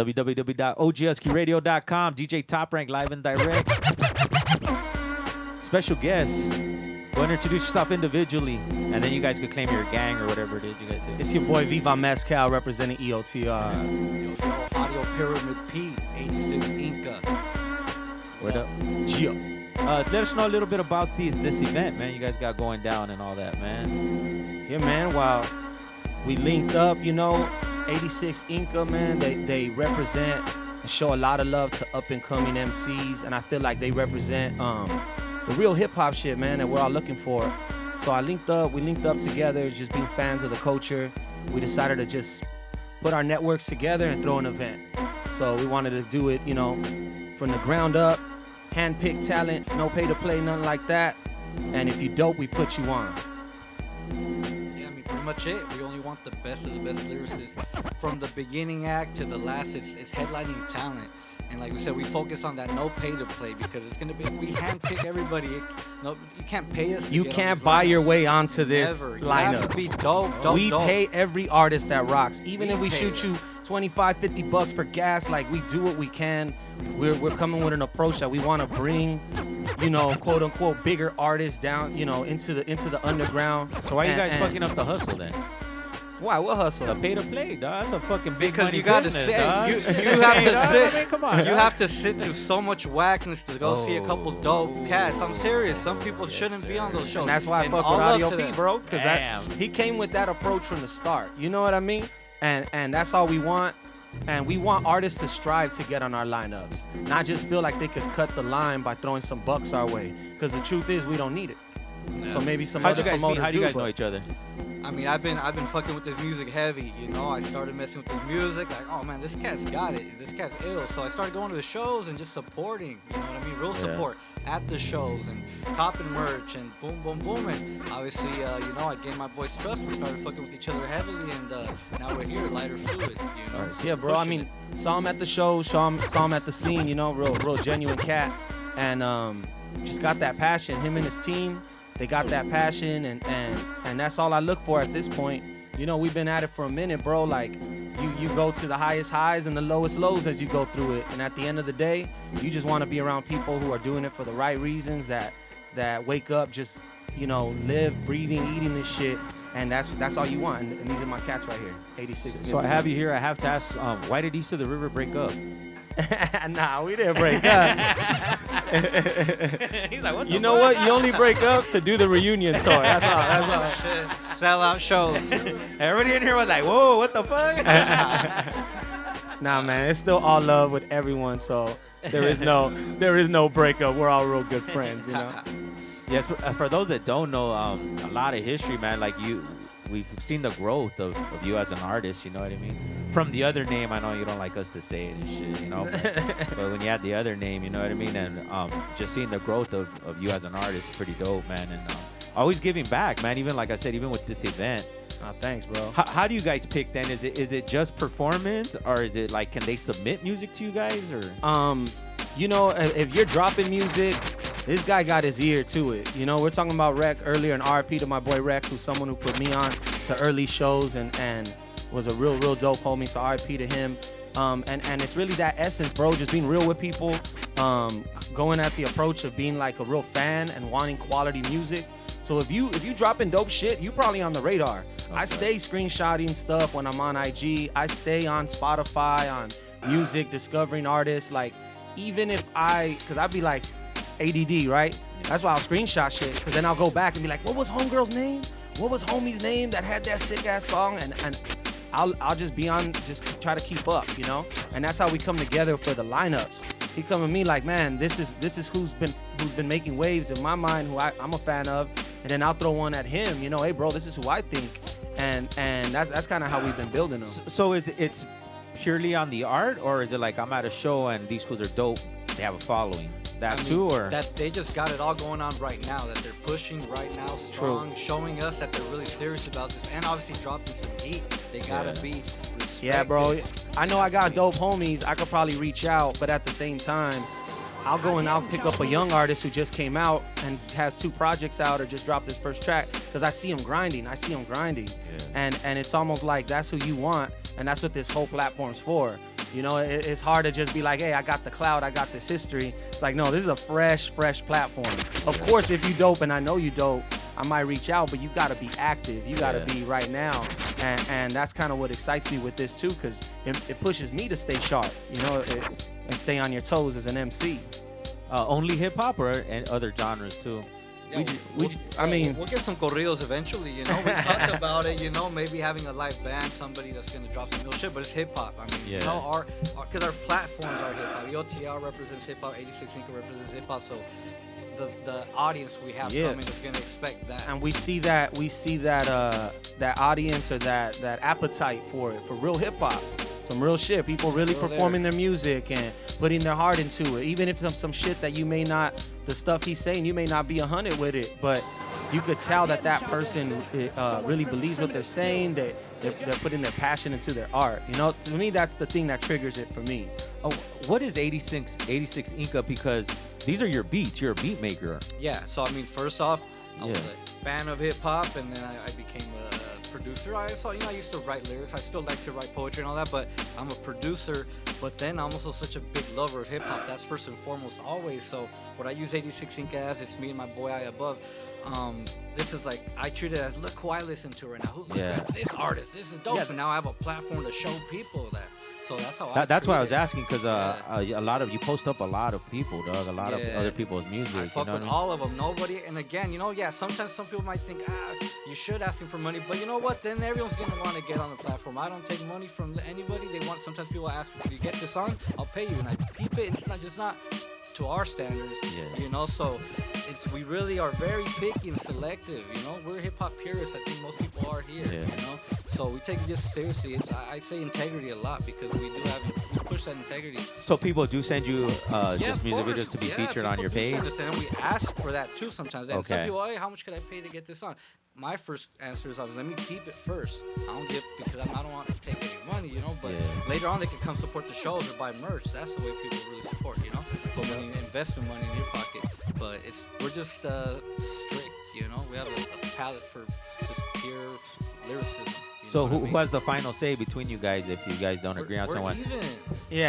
www.ogskiradio.com. DJ Top Rank live and direct. Special guests. Go and introduce yourself individually, and then you guys could claim your gang or whatever it is you guys do. It's your boy Viva Mescal representing EOTR. Yo, Audio Pyramid P, 86 Inca. What up? Gio. Let us know a little bit about this event, man. You guys got going down and all that, man. Yeah, man. While we linked up, 86 Inca, man, they represent and show a lot of love to up-and-coming MCs, and I feel like they represent the real hip-hop shit, man, that we're all looking for. So we linked up together, just being fans of the culture. We decided to just put our networks together and throw an event. So we wanted to do it, from the ground up, hand-picked talent, no pay-to-play, nothing like that. And if you dope, we put you on. Pretty much it. We only want the best of the best lyricists from the beginning act to the last. It's headlining talent, and like we said, we focus on that no pay to play because it's gonna be, we handpick everybody. No, you can't pay us. You can't buy your way onto this lineup. lineup. You have to be dope. We pay every artist that rocks, even if we shoot you $25-50 for gas. Like, we do what we can. We're coming with an approach that we want to bring, quote unquote, bigger artists down, into the underground. So why you guys fucking up the hustle then? Why? What hustle? The pay to play, dog. That's a fucking big because money you got to business, sit. dog. You have to sit. I mean, come on, you have to sit through so much whackness to go see a couple dope cats. I'm serious. Some people shouldn't be on those shows. And that's why I fuck with Audio P, bro. Because he came with that approach from the start. You know what I mean? And that's all we want. And we want artists to strive to get on our lineups, not just feel like they could cut the line by throwing some bucks our way. Because the truth is, we don't need it. Yeah. So maybe some other promoters do. How do you guys know each other? I mean, I've been fucking with this music heavy, I started messing with this music, like, oh man, this cat's got it, this cat's ill. So I started going to the shows and just supporting, you know what I mean, real support at the shows and copping merch and boom, boom, boom. And obviously, I gained my boys' trust. We started fucking with each other heavily, and now we're here, lighter fluid, So yeah, bro. I mean, saw him at the show, saw him at the scene, real genuine cat, and just got that passion. Him and his team. They got that passion, and that's all I look for at this point. We've been at it for a minute, bro. Like, you go to the highest highs and the lowest lows as you go through it. And at the end of the day, you just want to be around people who are doing it for the right reasons, that wake up just, live, breathing, eating this shit. And that's all you want. And these are my cats right here, 86. So I have you here. I have to ask, why did East of the River break up? Nah, we didn't break up. He's like, what the You know what? You only break up to do the reunion tour. That's all. Shit. Sell out shows. Everybody in here was like, whoa, what the fuck? Nah, man, it's still all love with everyone. So there is no breakup. We're all real good friends, Yes, for those that don't know, a lot of history, man. Like we've seen the growth of you as an artist, you know what I mean? From the other name, I know you don't like us to say it and shit, but when you had the other name, you know what I mean? And just seeing the growth of you as an artist is pretty dope, man. And always giving back, man. Even like I said, even with this event. Thanks, bro. How do you guys pick then? Is it just performance, or is it like, can they submit music to you guys, or? If you're dropping music, this guy got his ear to it. We're talking about Rec earlier, and RP to my boy Rec, who's someone who put me on to early shows and was a real dope homie. So RP to him. And it's really that essence, bro. Just being real with people, going at the approach of being like a real fan and wanting quality music. So if you dropping dope shit, you probably on the radar. Okay. I stay screenshotting stuff when I'm on IG. I stay on Spotify, on music, discovering artists. Like, even if because I'd be like ADD, right? Yeah. That's why I'll screenshot shit, because then I'll go back and be like, what was homegirl's name? What was homie's name that had that sick ass song? And I'll just be on, just try to keep up, And that's how we come together for the lineups. He come to me like, man, this is who's been making waves in my mind, who I'm a fan of, and then I'll throw one at him. Hey, bro, this is who I think, and that's kind of how we've been building them. So it's purely on the art, or is it like, I'm at a show and these fools are dope, they have a following? Too, or that they just got it all going on right now, that they're pushing right now strong. True. Showing us that they're really serious about this, and obviously dropping some heat. They gotta be respected. Yeah, bro. I know I got dope homies. I could probably reach out, but at the same time, I'll go and I'll pick up a young artist who just came out and has 2 projects out or just dropped his first track, because I see him grinding. And it's almost like that's who you want, and that's what this whole platform's for. You know, it's hard to just be like, hey, I got the cloud, I got this history. It's like, no, this is a fresh platform. Of course, if you dope, and I know you dope, I might reach out, but you got to be active. You got to be right now. And that's kind of what excites me with this, too, because it pushes me to stay sharp, you know, and stay on your toes as an MC. Only hip-hop or and other genres, too? Yeah, we'll get some corridos eventually, you know. We talked about it, you know, maybe having a live band, somebody that's gonna drop some real shit, but it's hip hop. I mean, you know, because our platforms are hip hop. EOTR represents hip hop, 86 Inca represents hip hop, so the audience we have coming is gonna expect that. And we see that that audience or that appetite for it, for real hip hop. Some real shit. People really performing their music and putting their heart into it. Even if some shit that you may not, the stuff he's saying, you may not be 100 with it, but you could tell that person really believes what they're saying. That they're putting their passion into their art. You know, to me, that's the thing that triggers it for me. Oh, what is 86 Inca? Because these are your beats. You're a beat maker. Yeah. So I mean, first off, I was a fan of hip hop, and then I became a producer. I used to write lyrics. I still like to write poetry and all that, but I'm a producer. But then I'm also such a big lover of hip hop. That's first and foremost always. So what I use 86 Inca as, it's me and my boy I above. This is like, I treat it as, look who I listen to right now. Look at this artist. This is dope. And now I have a platform to show people that. So that's how that's why I was asking, because a lot of you post up a lot of people, dog. A lot of other people's music. I fuck with all of them. Nobody. And again, you know, sometimes some people might think, you should ask him for money, but you know what? Then everyone's gonna want to get on the platform. I don't take money from anybody. Sometimes people ask me, "Can you get this on? I'll pay you." And I peep it. It's not just not to our standards, you know. So we really are very picky and selective. You know, we're hip hop purists. I think most people are here. You know, so we take this seriously. I say integrity a lot because we push that integrity. So people do send you just music videos to be featured on your page, and we ask for that too sometimes. And some people, hey, how much could I pay to get this on? My first answer is always, let me peep it first. I don't get, because I don't want to take any money, you know. But later on, they can come support the shows or buy merch. That's the way people really support, you know. Put money, investment money in your pocket. But we're just strict, you know. We have a palette for just pure lyricism. So who has the final say between you guys if you guys don't agree on someone? Even. We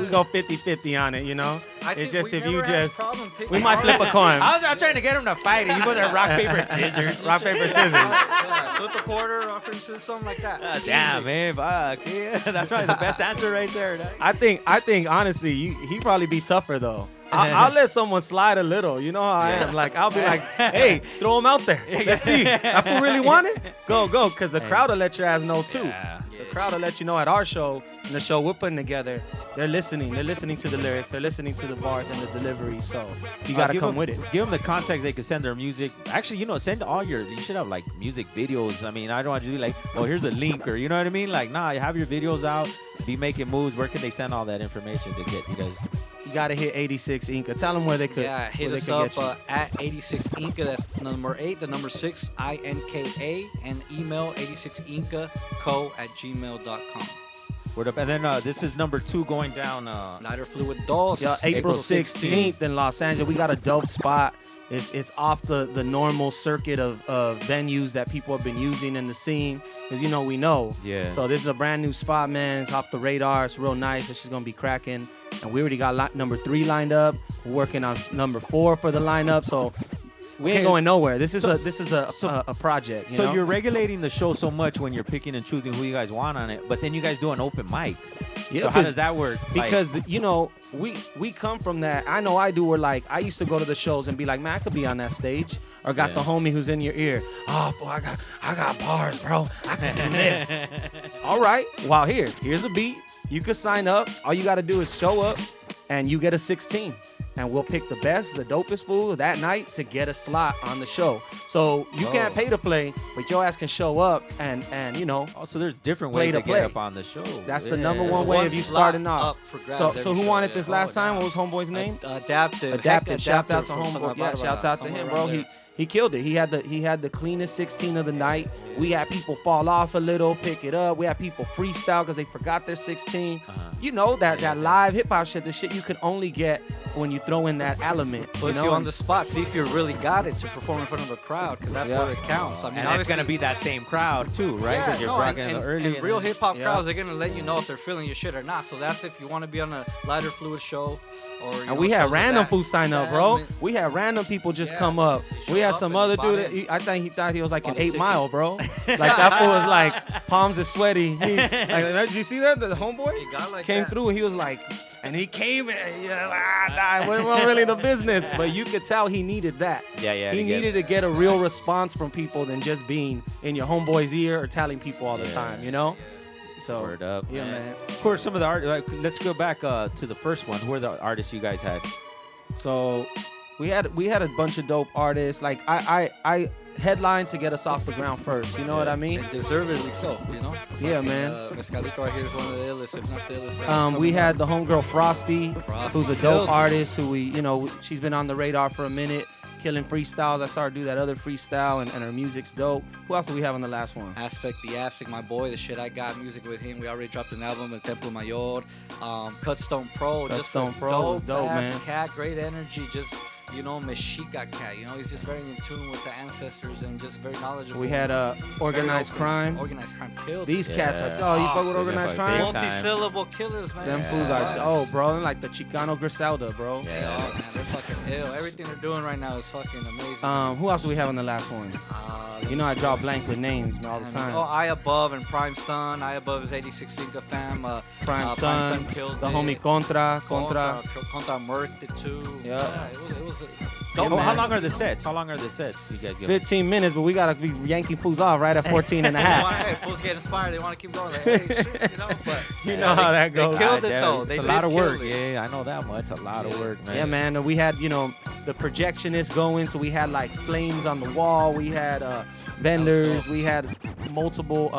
go 50-50 on it, you know. It's just if you just, we might flip a coin. I was trying to get him to fight, and you put rock, paper, scissors. Rock, paper, scissors. Flip a quarter, rock, paper, scissors, something like that. Damn, man, fuck. Yeah, that's probably the best answer right there. I think honestly, he probably be tougher though. I'll let someone slide a little. You know how I am. Like, I'll be like, hey, throw him out there. Let's see. That fool really want it? Go. Because the crowd will let your ass know, too. The crowd will let you know at our show, and the show we're putting together, they're listening. They're listening to the lyrics. They're listening to the bars and the delivery. So you got to come with it. Give them the context they can send their music. Actually, you know, send you should have, like, music videos. I mean, I don't want you to be like, oh, here's a link, or you know what I mean? Like, nah, you have your videos out. Be making moves. Where can they send all that information to get you guys? You got to hit 86 Inca. Tell them where they could. Yeah, hit us up at 86 Inca. That's the number 8, the number 6, INKA, and email 86incaco@gmail.com. Word up. And then this is number 2 going down. Lighter Fluid Dos. Yeah, April 16th in Los Angeles. We got a dope spot. It's off the normal circuit of venues that people have been using in the scene. Because, you know, we know. Yeah. So this is a brand new spot, man. It's off the radar. It's real nice. It's just going to be cracking. And we already got number 3 lined up. We're working on number 4 for the lineup. So we ain't going nowhere. This is a project. You know? You're regulating the show so much when you're picking and choosing who you guys want on it, but then you guys do an open mic. Yeah. So how does that work? Because you know, we come from that. I know I do. Where like I used to go to the shows and be like, man, I could be on that stage. Or got the homie who's in your ear. Oh, boy, I got bars, bro. I can do this. All right. Well, here's a beat. You can sign up. All you got to do is show up, and you get a 16. And we'll pick the best, the dopest fool that night to get a slot on the show. So you can't pay to play, but your ass can show up and you know. Also, there's different ways to get up on the show. That's the number one way if you starting off. So who wanted this last time? What was Homeboy's name? Adapted. Shout out to Homeboy. Yeah, shout out to him, bro. he killed it. He had the cleanest 16 of the night. We had people fall off a little, pick it up. We had people freestyle because they forgot their 16. You know, that live hip hop shit, the shit you can only get when you throw in that element. Puts you on the spot. See if you really got it to perform in front of a crowd, because that's where it counts. I mean, and it's gonna be that same crowd too, right? Yeah, you're and real hip hop crowds are gonna let you know if they're feeling your shit or not. So that's if you want to be on a lighter fluid show. And we had random fools sign up, bro. We had random people just come up. We had some other dude. I think he thought he was like an 8 Mile, bro. Like that fool was like palms are sweaty. Did you see that? The homeboy came through and he was like, and he came and it wasn't really the business, but you could tell he needed that. Yeah. He needed to get a real response from people than just being in your homeboy's ear or telling people all the time, you know? So, word up, man. Of course, some of the art. Let's go back to the first one. Who are the artists you guys had? So, we had a bunch of dope artists. Like I headlined to get us off the ground first. You know what I mean? And deservedly so. You know? Yeah, man. Mescalito right here is one of the illest, if not the illest. We had the homegirl Frosty, who's a dope artist. Who she's been on the radar for a minute. Killing freestyles. I started to do that other freestyle, and her music's dope. Who else do we have on the last one? Aspect the Astic, my boy, the shit I got music with him. We already dropped an album at Templo Mayor. Cutstone Pro, Cutstone Pro is dope, man. Cat, great energy, just Mexica cat. He's just very in tune with the ancestors and just very knowledgeable. We had Organized Crime. Organized Crime killed. These cats are you fuck with Organized Crime? Multi-syllable killers, man. Them fools are bro. Like the Chicano Griselda, bro. Yeah, man, they're fucking ill. Everything they're doing right now is fucking amazing. Who else do we have on the last one? I draw blank with names all the time. I Above and Prime Sun. I Above is 86 Inca fam. Prime Sun killed the homie Contra murked it too. Yeah, it was how long are the sets? You guys give 15 minutes, but we gotta be yanking fools off right at 14 and a half. Hey, fools get inspired. They want to keep going. Like, hey, shit, but you know how that goes. They killed it though. It's a lot of work. Yeah, I know that much. A lot of work, man. Yeah, man. And we had the projectionist going, so we had like flames on the wall. We had vendors. We had multiple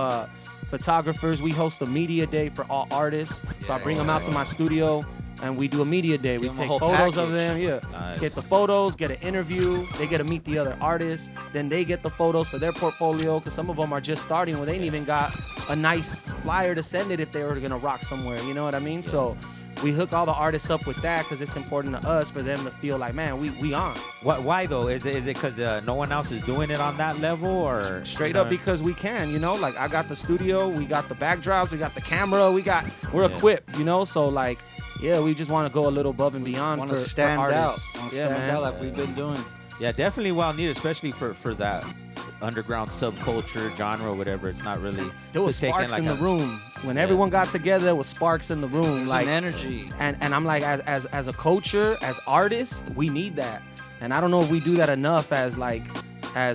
photographers. We host a media day for all artists. So I bring them out to my studio. And we do a media day. We take photos of them. Yeah. Nice. Get the photos, get an interview. They get to meet the other artists. Then they get the photos for their portfolio, because some of them are just starting where they ain't even got a nice flyer to send it if they were going to rock somewhere. You know what I mean? Yeah. So we hook all the artists up with that because it's important to us for them to feel like, man, we on. Why though? Is it because no one else is doing it on that level, or straight up because we can? Like I got the studio, we got the backdrops, we got the camera, we're equipped. So like. Yeah, we just want to go a little above and beyond. Want to stand out. Stand out like we've been doing. Yeah, definitely well needed, especially for that underground subculture genre, whatever. It's not really. There was sparks in the room when everyone got together. There was sparks in the room, there's like an energy. And I'm like, as a culture, as artists, we need that. And I don't know if we do that enough as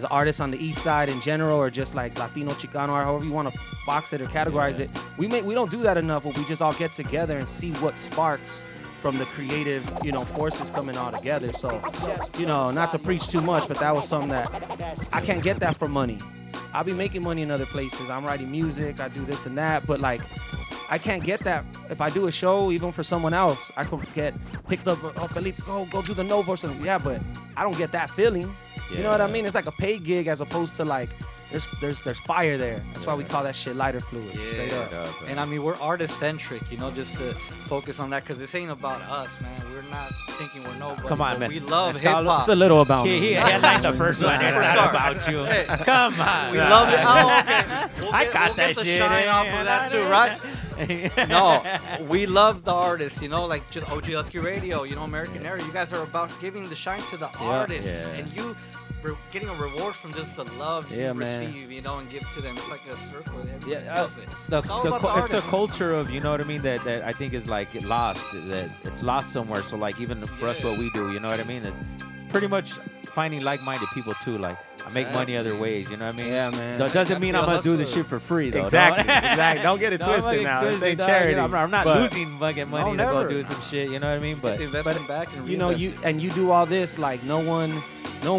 artists on the east side in general, or just like Latino, Chicano, or however you want to box it or categorize it. We don't do that enough, but we just all get together and see what sparks from the creative, forces coming all together. So, not to preach too much, but that was something that I can't get that for money. I'll be making money in other places. I'm writing music, I do this and that, but like, I can't get that if I do a show, even for someone else. I could get picked up, Felipe, go do the Nova or something. Yeah, but I don't get that feeling. Yeah. You know what I mean? It's like a paid gig as opposed to like there's fire there. That's why we call that shit lighter fluid. Yeah. Straight up. And I mean, we're artist centric, just to focus on that, because this ain't about us, man. We're not thinking we're nobody. Come on, we love hip hop. It's a little about me. He headlined the first one. It's not about you. Hey, come on. We love it. Oh, okay. I got that the shit. Shine off of that too, right? No, we love the artists. Like just OG Husky Radio. American Era. You guys are about giving the shine to the artists, and you. We're getting a reward from just the love you receive, and give to them. It's like a circle. It's a culture of, you know what I mean, that I think is like lost. That it's lost somewhere. So like even for us, what we do, you know what I mean, it's pretty much finding like-minded people too. Like I make money other ways, you know what I mean? Yeah, man. That doesn't mean I'm gonna do this shit for free, though. Exactly. Don't get it twisted now. This ain't charity. I'm not losing fucking money to go do some shit. You know what I mean? But investment back and you do all this, like no one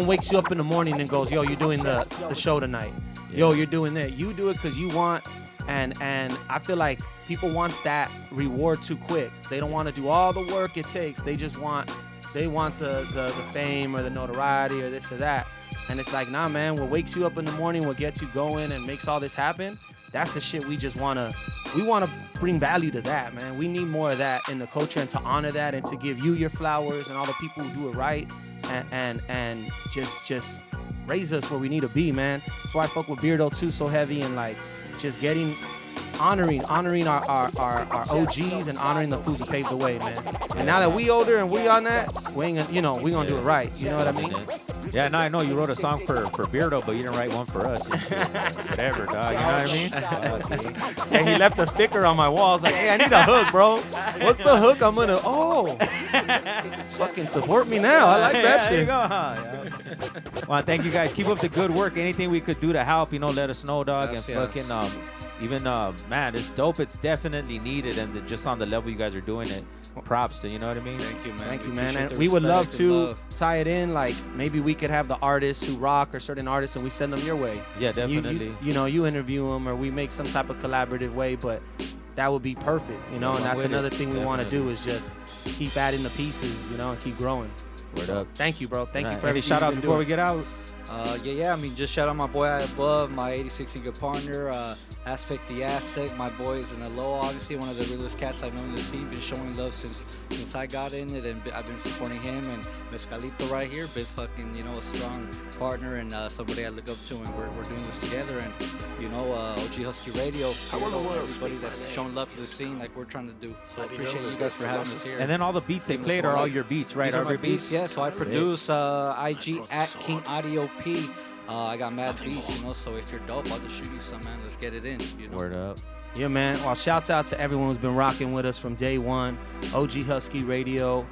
wakes you up in the morning and goes, yo, you're doing the show tonight. Yo, you're doing that. You do it because you want, and I feel like people want that reward too quick. They don't want to do all the work it takes. They just want they want the fame or the notoriety or this or that. And it's like, nah, man, what wakes you up in the morning, what gets you going and makes all this happen, that's the shit we want to bring value to that, man. We need more of that in the culture and to honor that and to give you your flowers and all the people who do it right and just raise us where we need to be, man. That's why I fuck with Beardo too so heavy and like just honoring our OGs and honoring the fools who paved the way, man. And now that we older and we on that, we ain't gonna, we gonna do it right. You know what I mean? Yeah, no, I know you wrote a song for Beardo, but you didn't write one for us. Whatever, dog. You know what I mean? And he left a sticker on my wall. I was like, hey, I need a hook, bro. What's the hook? I'm gonna fucking support me now. I like that shit. There you go, huh? Yeah. Well, thank you guys. Keep up the good work. Anything we could do to help, let us know, dog. Yes, and fucking even man, it's dope. It's definitely needed, and just on the level you guys are doing it, props to, you know what I mean? Thank you, man. Thank you, man. And we would love to tie it in. Like maybe we could have the artists who rock or certain artists, and we send them your way. Yeah, definitely. You interview them, or we make some type of collaborative way. But that would be perfect, And that's another thing we want to do is just keep adding the pieces, and keep growing. Word up. Thank you, bro. Thank you for any everything. shout out before we get out? Yeah. I mean, just shout out my boy above, my 86 good partner, Aspect the Aztec. My boy is in Aloha, obviously one of the realest cats I've known in the scene. Been showing love since I got in it, and I've been supporting him. And Mescalito right here, been fucking, a strong partner and somebody I look up to, and we're doing this together. And OG Husky Radio, everybody that's showing love to the scene like we're trying to do. So I appreciate you guys for having us here. And then all the beats they played are all your beats, right? These are my Every beats, yeah. So I produce IG at King Audio P. I got mad beats, so if you're dope, I'll just shoot you some, man. Let's get it in, Word up. Yeah, man. Well, shouts out to everyone who's been rocking with us from day one. OG Husky Radio,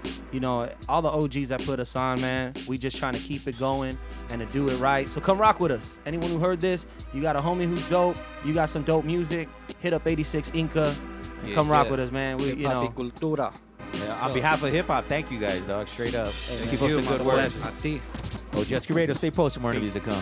all the OGs that put us on, man. We just trying to keep it going and to do it right. So come rock with us. Anyone who heard this, you got a homie who's dope, you got some dope music, hit up 86 Inca and come rock with us, man. We, Cultura. Yeah, on behalf of hip hop, thank you guys, dog. Straight up. Keep up the good work. OG Husky Radio. Stay posted. More interviews to come.